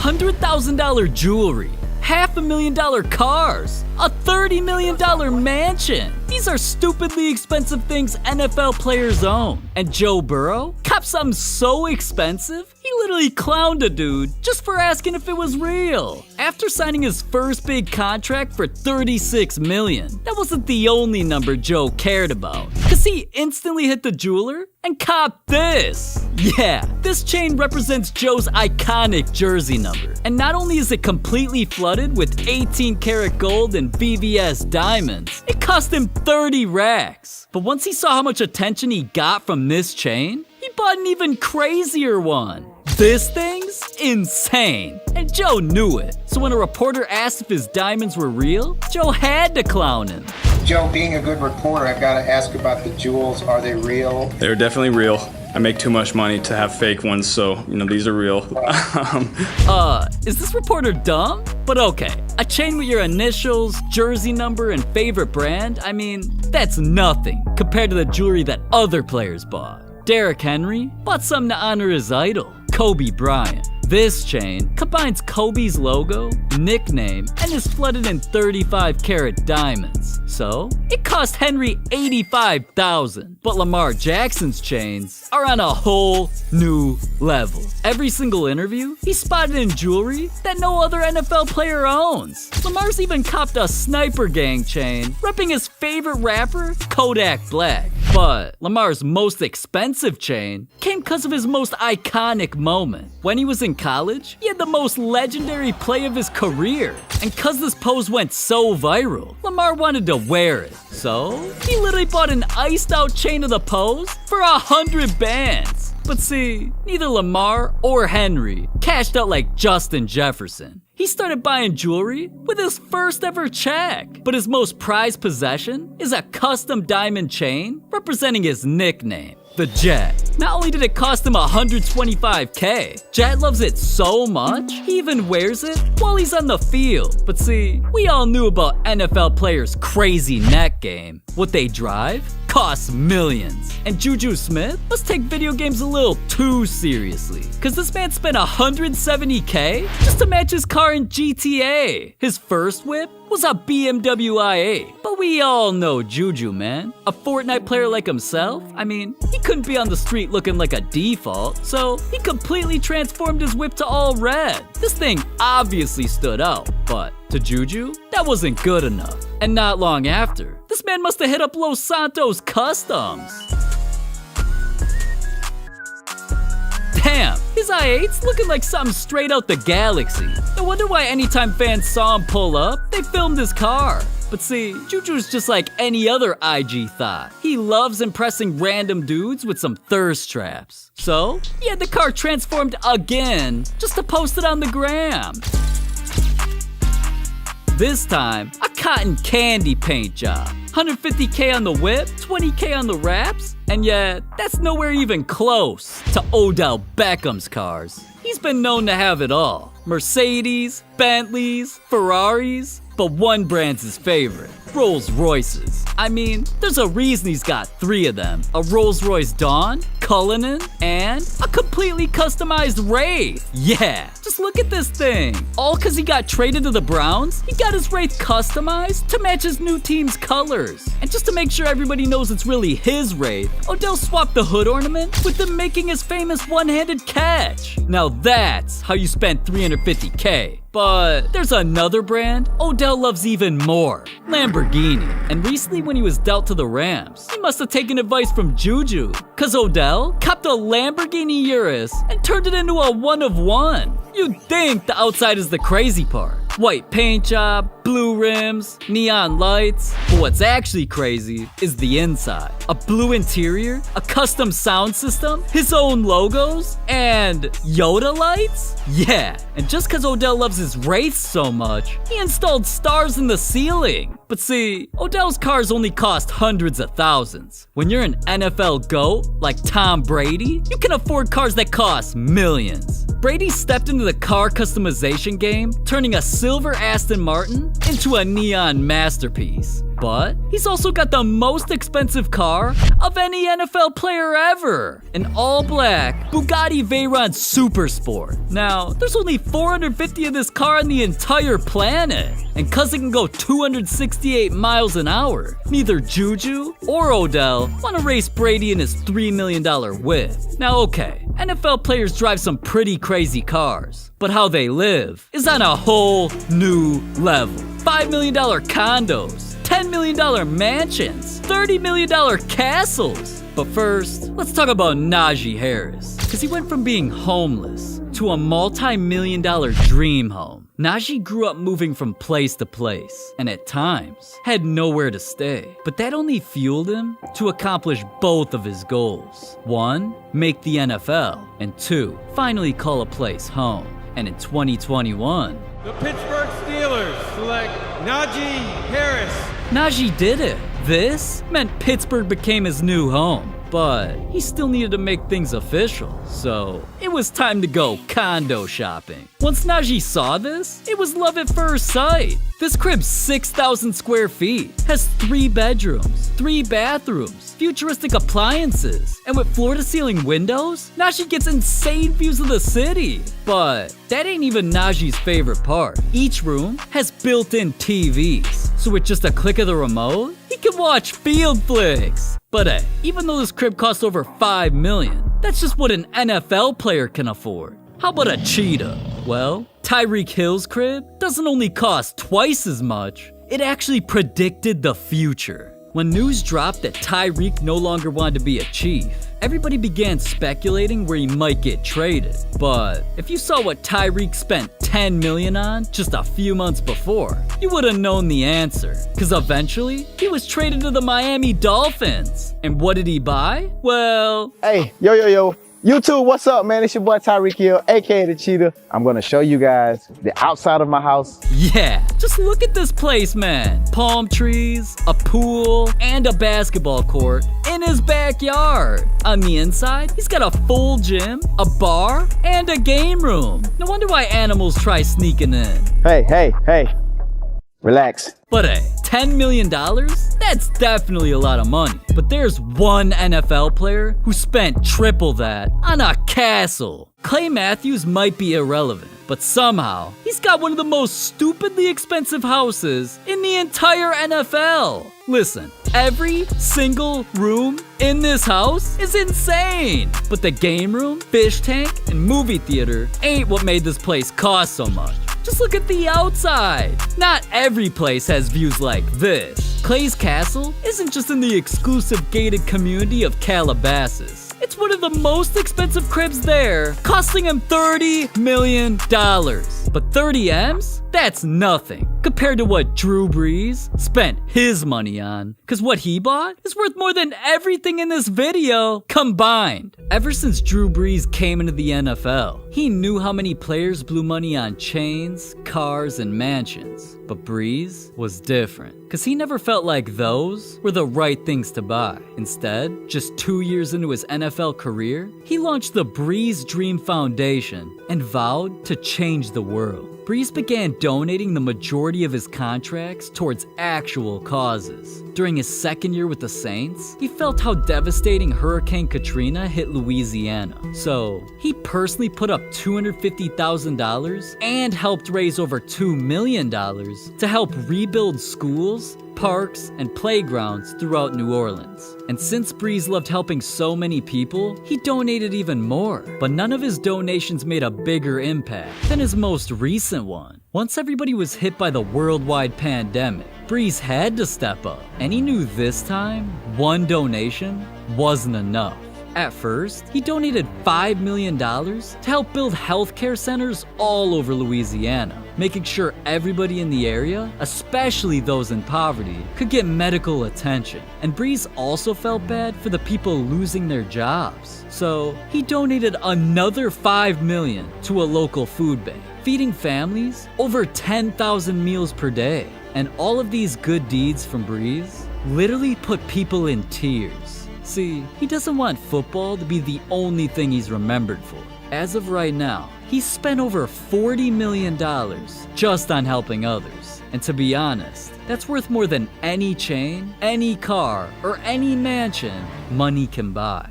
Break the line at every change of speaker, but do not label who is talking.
$100,000 jewelry, $500,000 cars, a $30 million mansion. These are stupidly expensive things NFL players own. And Joe Burrow copped something so expensive, he literally clowned a dude just for asking if it was real. After signing his first big contract for $36 million, that wasn't the only number Joe cared about, cause he instantly hit the jeweler and copped this. Yeah, this chain represents Joe's iconic jersey number. And not only is it completely flooded with 18 karat gold and VVS diamonds, it cost him 30 racks. But once he saw how much attention he got from this chain, he bought an even crazier one. This thing's insane, and Joe knew it. So when a reporter asked if his diamonds were real, Joe had to clown him.
Joe, being a good reporter, I've got to ask about the jewels. Are they real?
They're definitely real. I make too much money to have fake ones, so, these are real.
Is this reporter dumb? But okay, a chain with your initials, jersey number, and favorite brand, that's nothing compared to the jewelry that other players bought. Derrick Henry bought something to honor his idol, Kobe Bryant. This chain combines Kobe's logo, nickname, and is flooded in 35 karat diamonds. So, it cost Henry $85,000. But Lamar Jackson's chains are on a whole new level. Every single interview, he's spotted in jewelry that no other NFL player owns. Lamar's even copped a Sniper Gang chain, repping his favorite rapper, Kodak Black. But Lamar's most expensive chain came because of his most iconic moment. When he was in college, he had the most legendary play of his career. And cause this pose went so viral, Lamar wanted to wear it. So, he literally bought an iced out chain of the pose for 100 bands. But see, neither Lamar or Henry cashed out like Justin Jefferson. He started buying jewelry with his first ever check. But his most prized possession is a custom diamond chain representing his nickname, the Jet. Not only did it cost him $125K, Jet loves it so much, he even wears it while he's on the field. But see, we all knew about NFL players' crazy neck game. What they drive costs millions. And Juju Smith must take video games a little too seriously, cause this man spent $170K just to match his car in GTA. His first whip was a BMW i8. But we all know Juju, man. A Fortnite player like himself, he couldn't be on the street looking like a default, so he completely transformed his whip to all red. This thing obviously stood out, but to Juju, that wasn't good enough. And not long after, this man must have hit up Los Santos Customs. Damn, his i8's looking like something straight out the galaxy. No wonder why anytime fans saw him pull up, they filmed his car. But see, Juju's just like any other IG thought. He loves impressing random dudes with some thirst traps. So, he had the car transformed again, just to post it on the gram. This time, a cotton candy paint job. 150K on the whip, 20K on the wraps, and yet, that's nowhere even close to Odell Beckham's cars. He's been known to have it all. Mercedes, Bentleys, Ferraris, but one brand's his favorite, Rolls-Royces. There's a reason he's got 3 of them. A Rolls-Royce Dawn, Cullinan, and a completely customized Wraith. Yeah, just look at this thing. All cause he got traded to the Browns, he got his Wraith customized to match his new team's colors. And just to make sure everybody knows it's really his Wraith, Odell swapped the hood ornament with him making his famous one-handed catch. Now that's how you spent $350K. But there's another brand Odell loves even more, Lamborghini. And recently when he was dealt to the Rams, he must have taken advice from Juju, cause Odell copped a Lamborghini Urus and turned it into a one-of-one. You'd think the outside is the crazy part. White paint job, blue rims, neon lights. But what's actually crazy is the inside. A blue interior, a custom sound system, his own logos, and Yoda lights? Yeah, and just cause Odell loves his Wraiths so much, he installed stars in the ceiling. But see, Odell's cars only cost hundreds of thousands. When you're an NFL GOAT like Tom Brady, you can afford cars that cost millions. Brady stepped into the car customization game, turning a silver Aston Martin dream into a neon masterpiece. But he's also got the most expensive car of any NFL player ever, an all-black Bugatti Veyron Supersport. Now, there's only 450 of this car on the entire planet, and cause it can go 268 miles an hour, neither Juju or Odell want to race Brady in his $3 million whip. Now okay, NFL players drive some pretty crazy cars, but how they live is on a whole new level. $5 million condos, $10 million mansions, $30 million castles. But first, let's talk about Najee Harris, because he went from being homeless to a multi-million-dollar dream home. Najee grew up moving from place to place, and at times had nowhere to stay. But that only fueled him to accomplish both of his goals. 1, make the NFL, and 2, finally call a place home. And in 2021,
the Pittsburgh Steelers select Najee Harris.
Najee did it. This meant Pittsburgh became his new home, but he still needed to make things official, so it was time to go condo shopping. Once Najee saw this, it was love at first sight. This crib's 6,000 square feet, has 3 bedrooms, 3 bathrooms, futuristic appliances, and with floor-to-ceiling windows, Najee gets insane views of the city. But that ain't even Najee's favorite part. Each room has built-in TVs, so with just a click of the remote, he can watch field flicks. But hey, even though this crib costs over $5 million, that's just what an NFL player can afford. How about a cheetah? Well, Tyreek Hill's crib doesn't only cost twice as much, it actually predicted the future. When news dropped that Tyreek no longer wanted to be a Chief, everybody began speculating where he might get traded. But if you saw what Tyreek spent $10 million on just a few months before, you would have known the answer. Cause eventually, he was traded to the Miami Dolphins. And what did he buy? Well...
Hey, yo. YouTube, what's up, man? It's your boy Tyreek Hill, aka The Cheetah. I'm gonna show you guys the outside of my house.
Yeah, just look at this place, man. Palm trees, a pool, and a basketball court in his backyard. On the inside, he's got a full gym, a bar, and a game room. No wonder why animals try sneaking in.
Hey. Relax.
But hey, $10 million? That's definitely a lot of money. But there's one NFL player who spent triple that on a castle. Clay Matthews might be irrelevant, but somehow he's got one of the most stupidly expensive houses in the entire NFL. Listen, every single room in this house is insane. But the game room, fish tank, and movie theater ain't what made this place cost so much. Just look at the outside. Not every place has views like this. Clay's castle isn't just in the exclusive gated community of Calabasas. It's one of the most expensive cribs there, costing him $30 million. But 30 M's? That's nothing compared to what Drew Brees spent his money on. Cause what he bought is worth more than everything in this video combined. Ever since Drew Brees came into the NFL, he knew how many players blew money on chains, cars, and mansions. But Brees was different, cause he never felt like those were the right things to buy. Instead, just 2 years into his NFL career, he launched the Brees Dream Foundation and vowed to change the world. Brees began donating the majority of his contracts towards actual causes. During his second year with the Saints, he felt how devastating Hurricane Katrina hit Louisiana. So, he personally put up $250,000 and helped raise over $2 million to help rebuild schools, parks, and playgrounds throughout New Orleans. And since Brees loved helping so many people, he donated even more. But none of his donations made a bigger impact than his most recent one. Once everybody was hit by the worldwide pandemic, Brees had to step up. And he knew this time, one donation wasn't enough. At first, he donated $5 million to help build healthcare centers all over Louisiana, making sure everybody in the area, especially those in poverty, could get medical attention. And Brees also felt bad for the people losing their jobs. So he donated another $5 million to a local food bank, feeding families over 10,000 meals per day. And all of these good deeds from Brees literally put people in tears. See, he doesn't want football to be the only thing he's remembered for. As of right now, he's spent over $40 million just on helping others. And to be honest, that's worth more than any chain, any car, or any mansion money can buy.